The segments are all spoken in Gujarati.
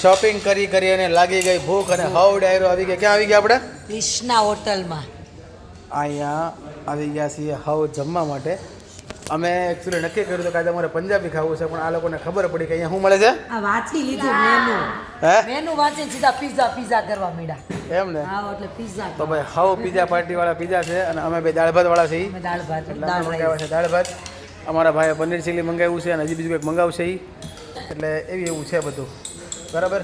શોપિંગ કરી અને લાગી ગઈ ભૂખ અને હાવ ડાયરો આવી ગયા. ક્યાં આવી ગયા આપણે? કૃષ્ણા હોટલમાં. અહીંયા આવી ગયા છીએ હાવ જમવા માટે. અમે એકચ્યુઅલી નક્કી કર્યું હતું કે આજે અમારે પંજાબી ખાવું છે, પણ આ લોકોને ખબર પડી કે અહીંયા શું મળે છે. આ વાંચી લીધું મેનુ. મેનુ વાંચીને સીધા પીઝા કરવા માંડ્યા. એમ ને? હા, એટલે પીઝા. તો ભાઈ હાવ પીઝા પાર્ટી વાળા પીઝા છે અને અમે બે દાળ ભાત વાળા છીએ. દાળ ભાત મંગાવ્યા છે દાળ ભાત. અમારા ભાઈએ પનીર ચીલી મંગાવ્યું છે અને હજી બીજું કંઈક મંગાવશે એ. એટલે એવું છે બધું. બરાબર,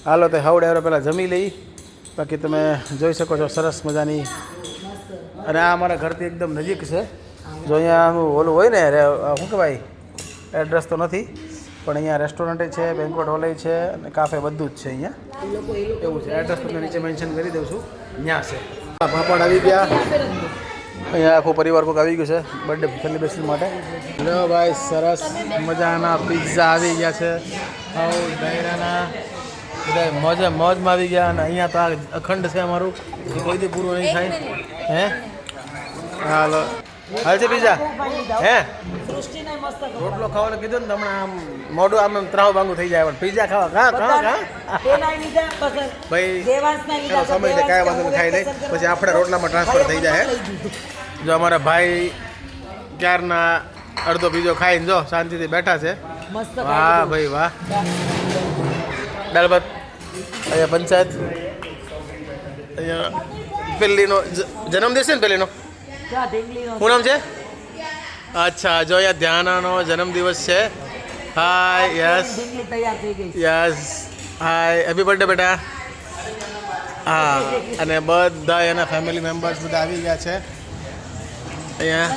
હાલો તો હાવ ડાયરો પહેલાં જમી લઈ. બાકી તમે જોઈ શકો છો સરસ મજાની. અને આ અમારા ઘરથી એકદમ નજીક છે. જો અહીંયા ઓલું હોય ને શું કહેવાય, એડ્રેસ તો નથી, પણ અહીંયા રેસ્ટોરન્ટ છે, બેન્ક્વેટ હોલ છે અને કાફે બધું જ છે અહીંયા. એવું છે. એડ્રેસ તમને નીચે મેન્શન કરી દઉં છું. ત્યાં છે. પાપડ આવી ગયા. અહીંયા આખો પરિવાર કોઈક આવી ગયું છે બર્થડે સેલિબ્રેશન માટે. લો ભાઈ, સરસ મજાના પિઝા આવી ગયા છે. હાઉ ડાયરાના બધા મોજમાં આવી ગયા. અને અહીંયા તો આ અખંડ છે અમારું, કોઈ દી પૂરું નહીં થાય. હે હાલો, હાલ છે પિઝા. હે રોટલો ખાવાનું કીધું ને હમણાં આમ મોઢું આમ ત્રાવ ભાંગું થઈ જાય, પણ પિઝા ખાવા ભાઈ સમય છે, કાંઈ વાંધો ખાઈ લઈ પછી આપણે રોટલામાં ટ્રાન્સફર થઈ જાય. જો અમારા ભાઈ ક્યારના અડધો પીઝો ખાઈને જો શાંતિથી બેઠા છે. વાહ ભાઈ વાહ. દાળ ભાત. અહીંયા પંચાયત. અહીંયા પેલીનો જન્મદિવસ છે ને, પેલીનો શું નામ છે? અચ્છા, જો અહીંયા ધ્યાનાનો જન્મદિવસ છે. હાય, યસ યસ, હાય, હેપી બર્થડે બેટા. હા, અને બધા એના ફેમિલી મેમ્બર્સ બધા આવી ગયા છે અહીંયા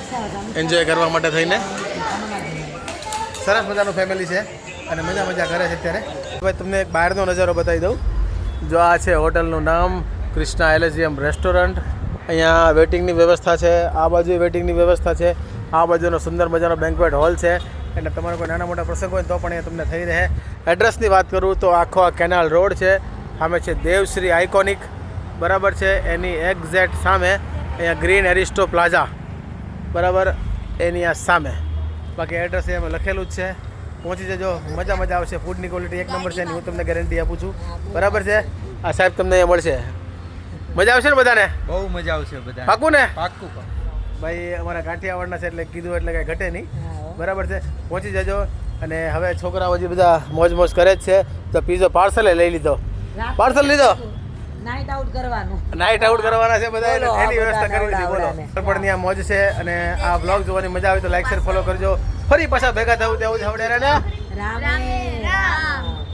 એન્જોય કરવા માટે થઈને. સરસ મજાનું ફેમિલી છે અને મજા કરે છે અત્યારે. હવે તમને એક બહારનો નજારો બતાવી દઉં. જો આ છે હોટલનું નામ, કૃષ્ણા એલેઝિયમ રેસ્ટોરન્ટ. અહીંયા વેટિંગની વ્યવસ્થા છે, આ બાજુ વેટિંગની વ્યવસ્થા છે, આ બાજુનો સુંદર મજાનો બેન્ક્વેટ હોલ છે. એટલે તમારે કોઈ નાના મોટા પ્રસંગ હોય તો પણ અહીંયા તમને થઈ રહે. એડ્રેસની વાત કરું તો આખો આ કેનાલ રોડ છે. સામે છે દેવશ્રી આઇકોનિક, બરાબર છે. એની એક્ઝેક્ટ સામે અહીંયા ગ્રીન એરિસ્ટો પ્લાઝા, બરાબર, એની આ સામે. બાકી એડ્રેસ એમાં લખેલું જ છે. પહોંચી જજો, મજા આવશે. ફૂડની ક્વોલિટી એક નંબર છે એની હું તમને ગેરંટી આપું છું. બરાબર છે. આ સાહેબ તમને અહીંયા મળશે. મજા આવશે ને બધાને? બહુ મજા આવશે બધા. પાકું ને? પાક્કું. ભાઈ અમારા કાઠિયાવાડના છે એટલે કીધું એટલે કાંઈ ઘટે નહીં. બરાબર છે, પહોંચી જજો. અને હવે છોકરાઓ હજી બધા મોજ છે. તો પીઝો પાર્સલે લઈ લીધો. પાર્સલ લીધો. નાઇટ આઉટ કરવાના છે બધા. એની વ્યવસ્થા કરવી છે. બોલો, પણ ત્યાં મોજ છે. અને આ બ્લોગ જોવાની મજા આવે તો લાઈક શેર ફોલો કરજો. ફરી પાછા ભેગા થવું તેવું જ હવે.